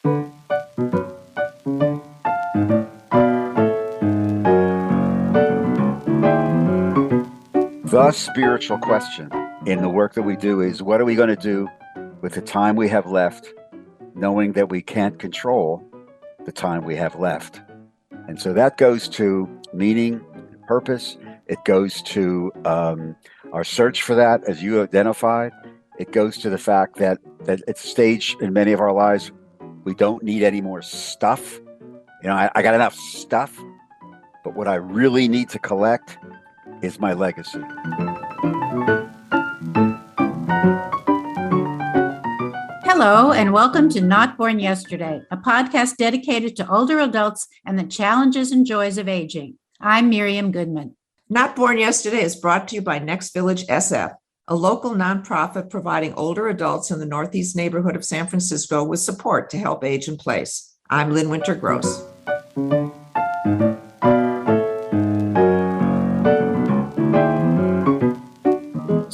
The spiritual question in the work that we do is, what are we going to do with the time we have left, knowing that we can't control the time we have left? And so that goes to meaning, purpose. It goes to our search for that, as you identified. It goes to the fact that at a stage in many of our lives, we don't need any more stuff. I got enough stuff, but what I really need to collect is my legacy. Hello, and welcome to Not Born Yesterday, a podcast dedicated to older adults and the challenges and joys of aging. I'm Miriam Goodman. Not Born Yesterday is brought to you by Next Village SF, a local nonprofit providing older adults in the Northeast neighborhood of San Francisco with support to help age in place. I'm Lynn Winter Gross.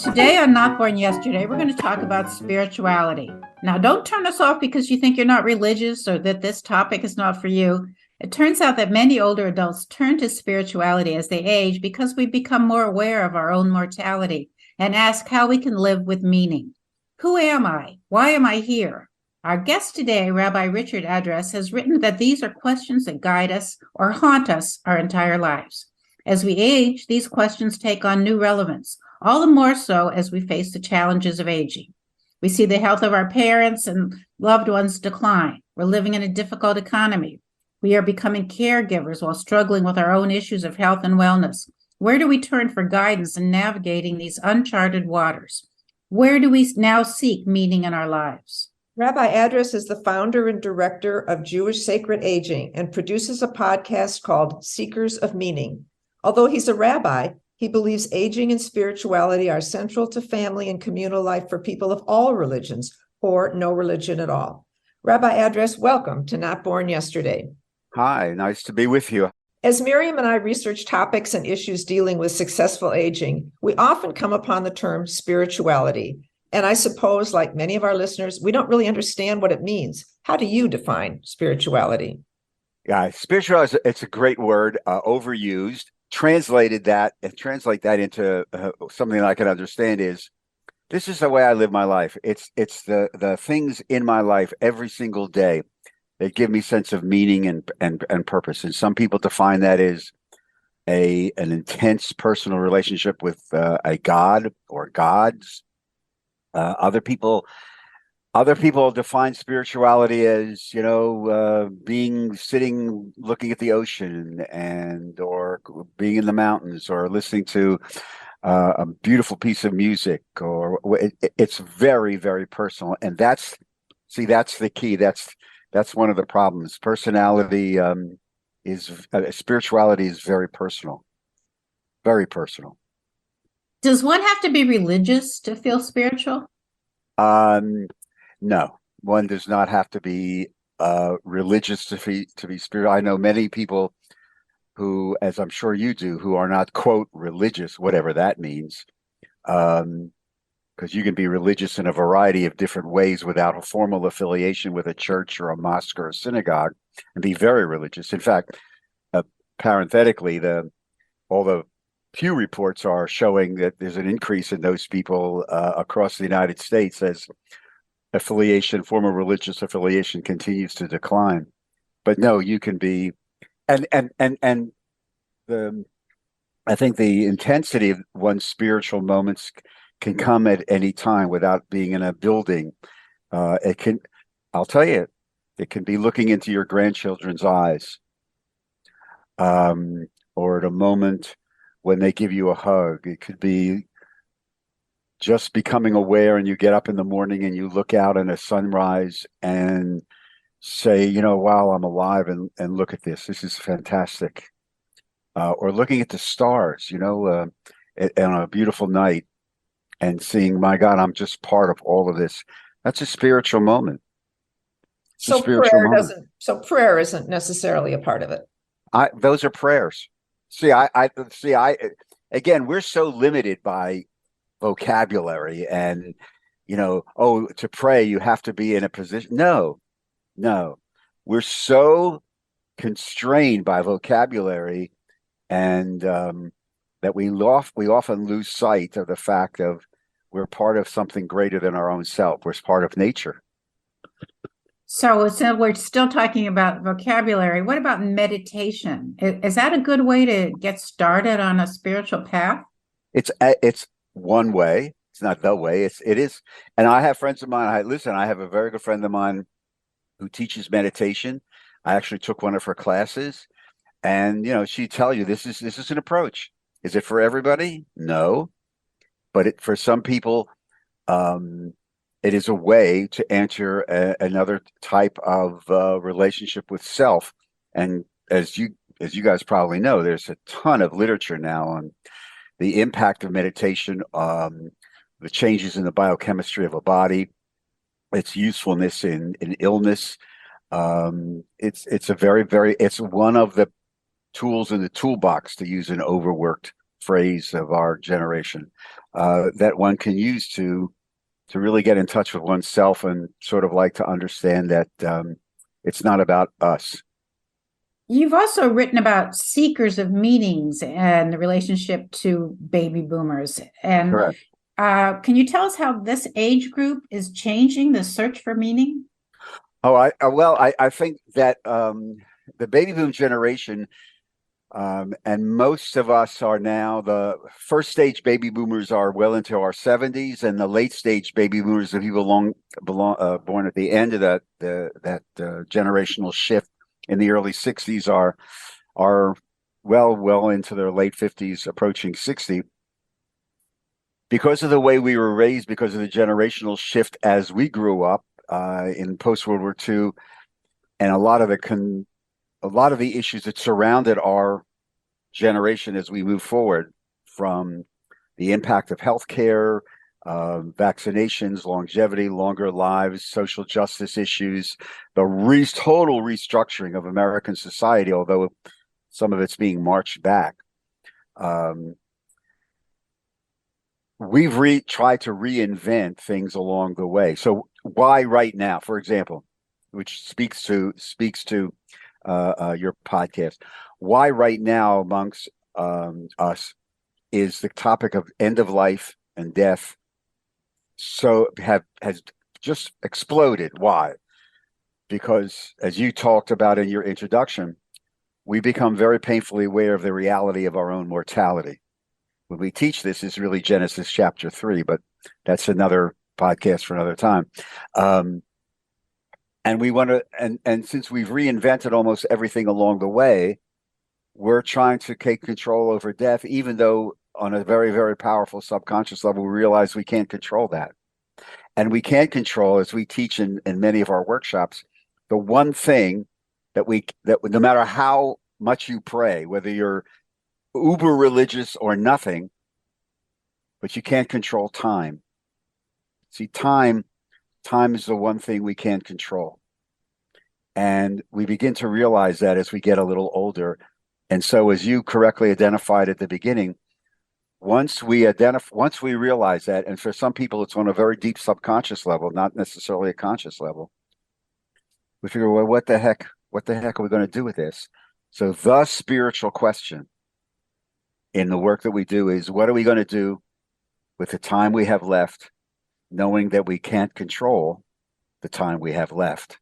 Today on Not Born Yesterday, we're going to talk about spirituality. Now, don't turn us off because you think you're not religious or that this topic is not for you. It turns out that many older adults turn to spirituality as they age because we become more aware of our own mortality and ask how we can live with meaning. Who am I? Why am I here? Our guest today, Rabbi Richard Address, has written that these are questions that guide us or haunt us our entire lives. As we age, these questions take on new relevance, all the more so as we face the challenges of aging. We see the health of our parents and loved ones decline. We're living in a difficult economy. We are becoming caregivers while struggling with our own issues of health and wellness. Where do we turn for guidance in navigating these uncharted waters? Where do we now seek meaning in our lives? Rabbi Address is the founder and director of Jewish Sacred Aging and produces a podcast called Seekers of Meaning. Although he's a rabbi, he believes aging and spirituality are central to family and communal life for people of all religions or no religion at all. Rabbi Address, welcome to Not Born Yesterday. Hi, nice to be with you. As Miriam and I research topics and issues dealing with successful aging, we often come upon the term spirituality. And I suppose, like many of our listeners, we don't really understand what it means. How do you define spirituality? Yeah, spirituality, it's a great word, overused. Translate that into something that I can understand is, this is the way I live my life. It's the things in my life every single day that give me sense of meaning and purpose. And some people define that as an intense personal relationship with a god or gods. Other people define spirituality as, sitting looking at the ocean or being in the mountains or listening to a beautiful piece of music. Or it's very, very personal, and that's the key. That's one of the problems. Personality spirituality is very personal, very personal. Does one have to be religious to feel spiritual? No, one does not have to be religious to be spiritual. I know many people who, as I'm sure you do, who are not, quote, religious, whatever that means, because you can be religious in a variety of different ways without a formal affiliation with a church or a mosque or a synagogue, and be very religious. In fact, parenthetically, all the Pew reports are showing that there's an increase in those people across the United States as formal religious affiliation continues to decline. But no, you can be, and I think the intensity of one's spiritual moments can come at any time without being in a building. I'll tell you, it can be looking into your grandchildren's eyes, or at a moment when they give you a hug. It could be just becoming aware, and you get up in the morning and you look out in a sunrise and say, wow, I'm alive, and look at this. This is fantastic. Or looking at the stars, on a beautiful night and seeing, my God, I'm just part of all of this. That's a spiritual moment. So prayer isn't necessarily a part of it. Those are prayers. Again, we're so limited by vocabulary and, to pray, you have to be in a position. No, No, we're so constrained by vocabulary, and that we often lose sight of the fact of we're part of something greater than our own self. We're part of nature. So we're still talking about vocabulary. What about meditation? Is that a good way to get started on a spiritual path? It's one way. It's not the way. It is. And I have friends of mine. I have a very good friend of mine who teaches meditation. I actually took one of her classes, and she'd tell you this is an approach. Is it for everybody? No, but for some people, um, it is a way to enter another type of relationship with self. And as you guys probably know, there's a ton of literature now on the impact of meditation, the changes in the biochemistry of a body, its usefulness in illness. It's a it's one of the tools in the toolbox, to use an overworked phrase of our generation, that one can use to really get in touch with oneself and sort of like to understand that it's not about us. You've also written about seekers of meanings and the relationship to baby boomers. And Correct. Can you tell us how this age group is changing the search for meaning? Oh, I think that the baby boom generation, and most of us are now, the first stage baby boomers are well into our 70s, and the late stage baby boomers, the people born at the end of that generational shift in the early 60s, are well into their late 50s, approaching 60. Because of the way we were raised, because of the generational shift as we grew up in post World War II, and a lot of the issues that surrounded our generation as we move forward, from the impact of healthcare, vaccinations, longevity, longer lives, social justice issues, the total restructuring of American society, although some of it's being marched back. We've tried to reinvent things along the way. So why right now, for example, which speaks to your podcast, why right now amongst us is the topic of end of life and death has just exploded. Why? Because, as you talked about in your introduction, we become very painfully aware of the reality of our own mortality. When we teach this is really Genesis chapter 3, but that's another podcast for another time. And we want to, and since we've reinvented almost everything along the way, we're trying to take control over death, even though on a very, very powerful subconscious level, we realize we can't control that. And we can't control, as we teach in many of our workshops, the one thing that no matter how much you pray, whether you're uber religious or nothing, but you can't control time. See, time is the one thing we can't control. And we begin to realize that as we get a little older. And so, as you correctly identified at the beginning, once we realize that, and for some people it's on a very deep subconscious level, not necessarily a conscious level, we figure, well, what the heck are we going to do with this? So the spiritual question in the work that we do is, what are we going to do with the time we have left, knowing that we can't control the time we have left?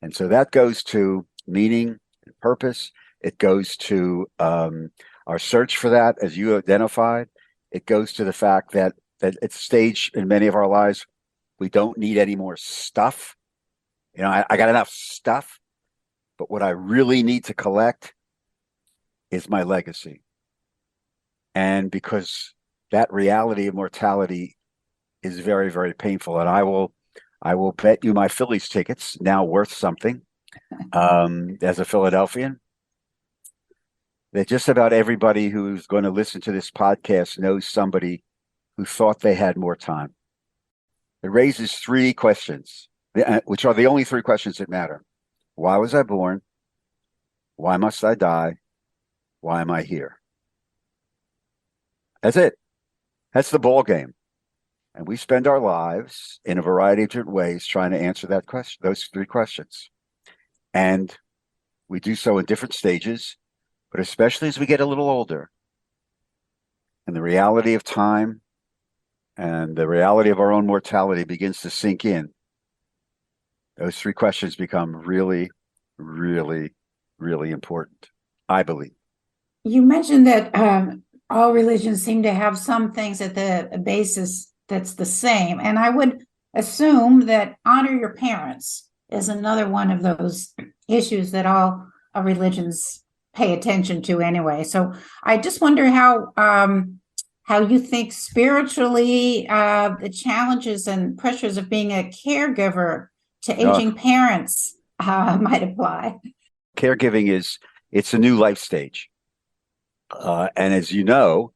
And so that goes to meaning and purpose. It goes to our search for that, as you identified. It goes to the fact that at a stage in many of our lives, we don't need any more stuff. I got enough stuff, but what I really need to collect is my legacy. And because that reality of mortality is very, very painful, and I will bet you my Phillies tickets, now worth something, as a Philadelphian, that just about everybody who's going to listen to this podcast knows somebody who thought they had more time. It raises three questions, which are the only three questions that matter. Why was I born? Why must I die? Why am I here? That's it. That's the ball game. And we spend our lives in a variety of different ways trying to answer that question, those three questions. And we do so in different stages, but especially as we get a little older and the reality of time and the reality of our own mortality begins to sink in, those three questions become really, really, really important, I believe. You mentioned that all religions seem to have some things at the basis that's the same. And I would assume that honor your parents is another one of those issues that all religions pay attention to anyway. So I just wonder how you think spiritually the challenges and pressures of being a caregiver to aging parents might apply. Caregiving it's a new life stage. And as you know,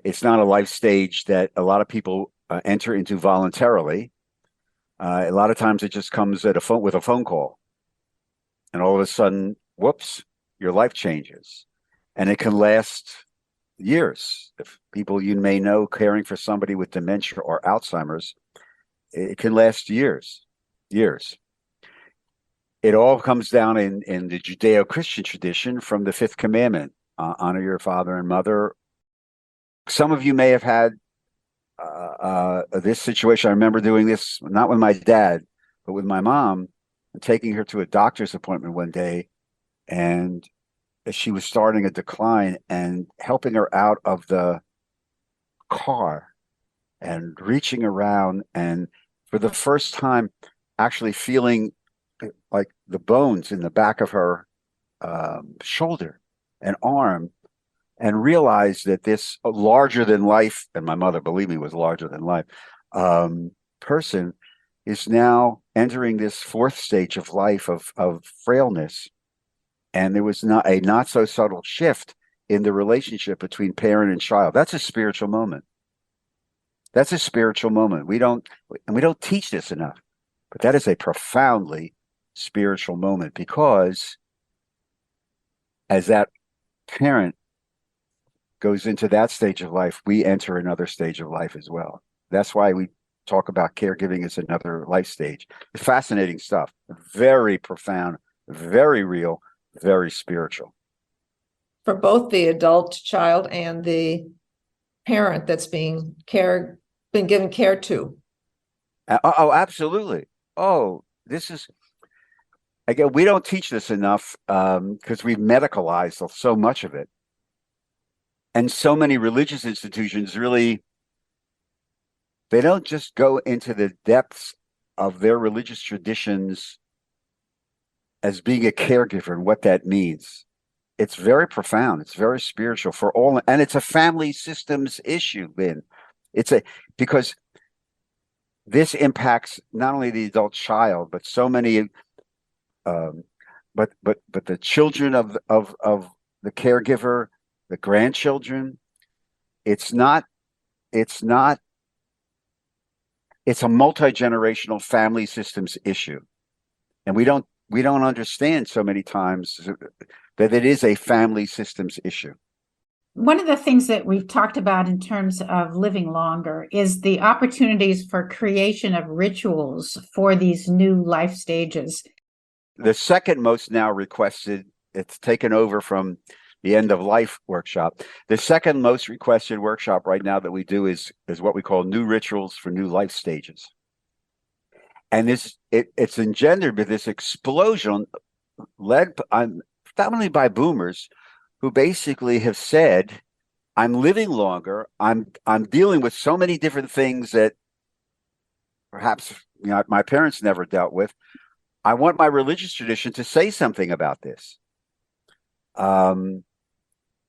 it's not a life stage that a lot of people enter into voluntarily. A lot of times it just comes with a phone call. And all of a sudden, whoops, your life changes. And it can last years. If people you may know caring for somebody with dementia or Alzheimer's, it can last years. It all comes down in the Judeo-Christian tradition from the fifth commandment, honor your father and mother. Some of you may have had this situation. I remember doing this, not with my dad, but with my mom, and taking her to a doctor's appointment one day, and she was starting a decline, and helping her out of the car and reaching around, and for the first time actually feeling like the bones in the back of her shoulder and arm, and realized that this larger than life, and my mother, believe me, was larger than life, person is now entering this fourth stage of life of frailness. And there was not so subtle shift in the relationship between parent and child. That's a spiritual moment. That's a spiritual moment. We don't teach this enough, but that is a profoundly spiritual moment, because as that parent goes into that stage of life, we enter another stage of life as well. That's why we talk about caregiving as another life stage. Fascinating stuff. Very profound, very real, very spiritual. For both the adult child and the parent that's been given care to. Oh, absolutely. Oh, this is, again, we don't teach this enough because we've medicalized so much of it. And so many religious institutions really, they don't just go into the depths of their religious traditions as being a caregiver and what that means. It's very profound. It's very spiritual for all, and it's a family systems issue, Lynn. Because this impacts not only the adult child, but so many, but the children of the caregiver, the grandchildren. It's a multi-generational family systems issue, and we don't understand so many times that it is a family systems issue. One of the things that we've talked about in terms of living longer is the opportunities for creation of rituals for these new life stages. The second most now requested, it's taken over from the end of life workshop. The second most requested workshop right now that we do is what we call new rituals for new life stages. And it's engendered by this explosion led predominantly by boomers who basically have said, I'm living longer. I'm dealing with so many different things that perhaps my parents never dealt with. I want my religious tradition to say something about this. And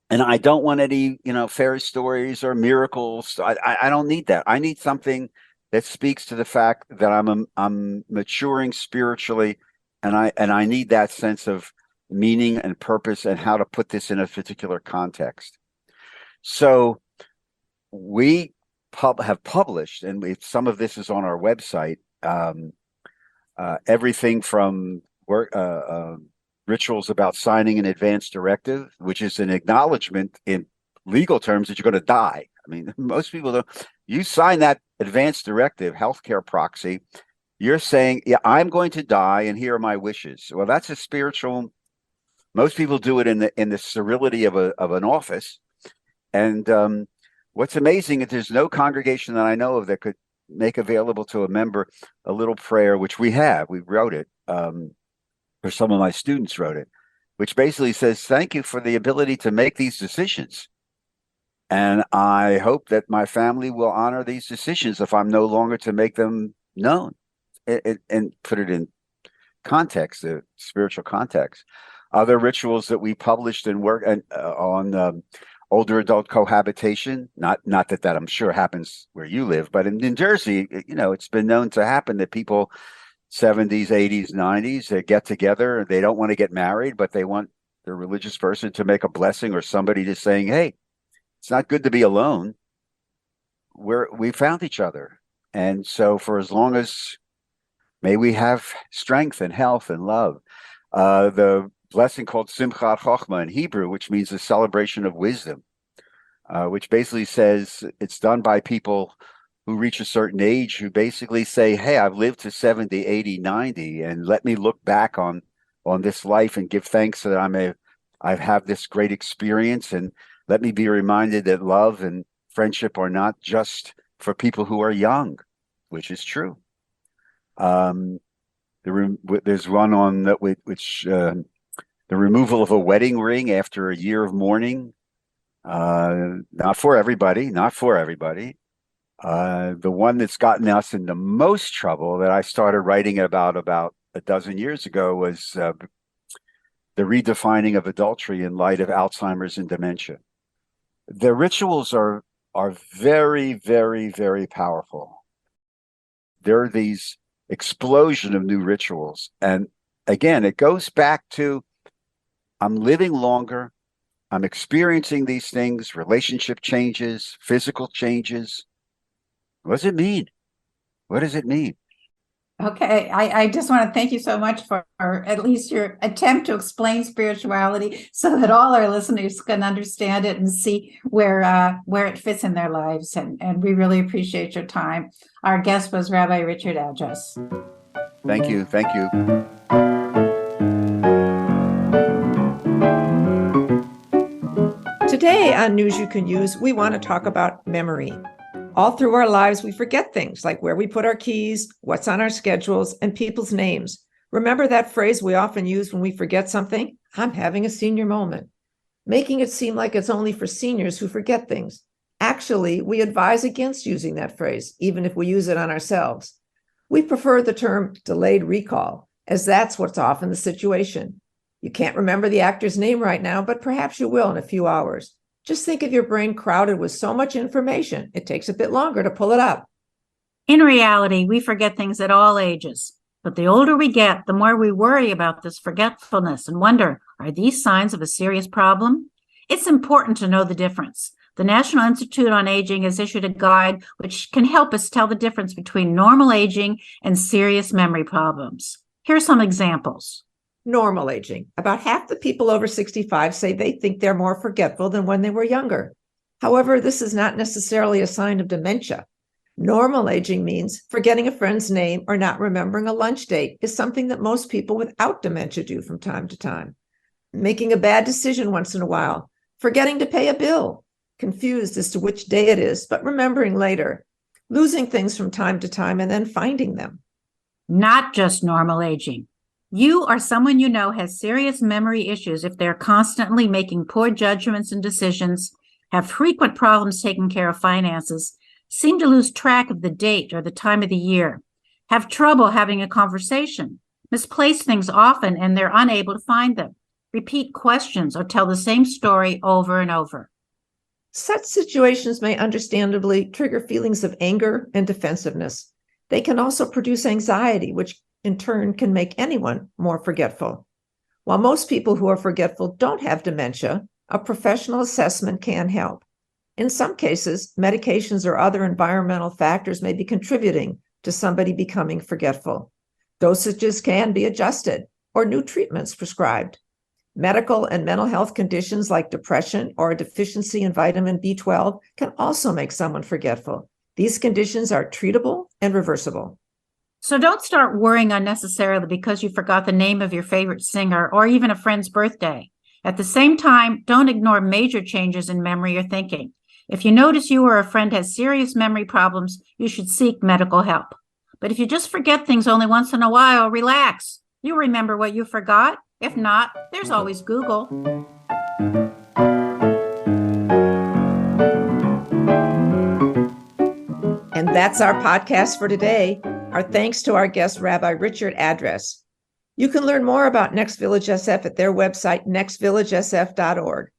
I don't want any, fairy stories or miracles. I don't need that. I need something that speaks to the fact that I'm maturing spiritually, and I need that sense of meaning and purpose and how to put this in a particular context. So we have published, and some of this is on our website, everything from rituals about signing an advance directive, which is an acknowledgement in legal terms that you're going to die. I mean, most people don't. You sign that advance directive, healthcare proxy, You're saying, yeah, I'm going to die and here are my wishes. Well, that's a spiritual. Most people do it in the sterility of an office. And what's amazing is there's no congregation that I know of that could make available to a member a little prayer, which we have. We wrote it, or some of my students wrote it, which basically says, thank you for the ability to make these decisions. And I hope that my family will honor these decisions if I'm no longer to make them known, and put it in context, the spiritual context. Other rituals that we published and work on older adult cohabitation, not that I'm sure happens where you live, but in Jersey, it's been known to happen that people 70s, 80s, 90s, they get together. They don't want to get married, but they want their religious person to make a blessing or somebody just saying, hey, it's not good to be alone. We found each other. And so for as long as may we have strength and health and love. The blessing called Simchat Chochmah in Hebrew, which means the celebration of wisdom, which basically says it's done by people who reach a certain age who basically say, hey, I've lived to 70, 80, 90, and let me look back on this life and give thanks that I have this great experience, and let me be reminded that love and friendship are not just for people who are young, which is true. There's one on that which the removal of a wedding ring after a year of mourning. Not for everybody. The one that's gotten us into most trouble that I started writing about a dozen years ago was the redefining of adultery in light of Alzheimer's and dementia. The rituals are very, very, very powerful. There are these explosion of new rituals. And again, it goes back to I'm living longer. I'm experiencing these things, relationship changes, physical changes. What does it mean? What does it mean? Okay, I just want to thank you so much for at least your attempt to explain spirituality so that all our listeners can understand it and see where it fits in their lives. And we really appreciate your time. Our guest was Rabbi Richard Address. Thank you. Thank you. Today on News You Can Use, we want to talk about memory. All through our lives, we forget things like where we put our keys, what's on our schedules, and people's names. Remember that phrase we often use when we forget something? I'm having a senior moment. Making it seem like it's only for seniors who forget things. Actually, we advise against using that phrase, even if we use it on ourselves. We prefer the term delayed recall, as that's what's often the situation. You can't remember the actor's name right now, but perhaps you will in a few hours. Just think of your brain crowded with so much information, it takes a bit longer to pull it up. In reality, we forget things at all ages. But the older we get, the more we worry about this forgetfulness and wonder, are these signs of a serious problem? It's important to know the difference. The National Institute on Aging has issued a guide which can help us tell the difference between normal aging and serious memory problems. Here are some examples. Normal aging. About half the people over 65 say they think they're more forgetful than when they were younger. However, this is not necessarily a sign of dementia. Normal aging means forgetting a friend's name or not remembering a lunch date is something that most people without dementia do from time to time. Making a bad decision once in a while, forgetting to pay a bill, confused as to which day it is, but remembering later, losing things from time to time and then finding them. Not just normal aging. You or someone you know has serious memory issues if they're constantly making poor judgments and decisions, have frequent problems taking care of finances, seem to lose track of the date or the time of the year, have trouble having a conversation, misplace things often and they're unable to find them, repeat questions or tell the same story over and over. Such situations may understandably trigger feelings of anger and defensiveness. They can also produce anxiety, which in turn can make anyone more forgetful. While most people who are forgetful don't have dementia, a professional assessment can help. In some cases, medications or other environmental factors may be contributing to somebody becoming forgetful. Dosages can be adjusted or new treatments prescribed. Medical and mental health conditions like depression or a deficiency in vitamin B12 can also make someone forgetful. These conditions are treatable and reversible. So don't start worrying unnecessarily because you forgot the name of your favorite singer or even a friend's birthday. At the same time, don't ignore major changes in memory or thinking. If you notice you or a friend has serious memory problems, you should seek medical help. But if you just forget things only once in a while, relax. You'll remember what you forgot. If not, there's always Google. And that's our podcast for today. Our thanks to our guest, Rabbi Richard Address. You can learn more about Next Village SF at their website, nextvillagesf.org.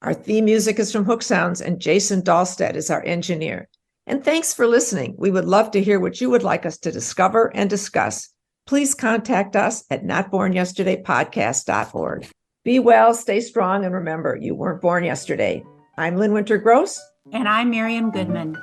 Our theme music is from Hook Sounds, and Jason Dahlstedt is our engineer. And thanks for listening. We would love to hear what you would like us to discover and discuss. Please contact us at notbornyesterdaypodcast.org. Be well, stay strong, and remember, you weren't born yesterday. I'm Lynn Winter Gross. And I'm Miriam Goodman.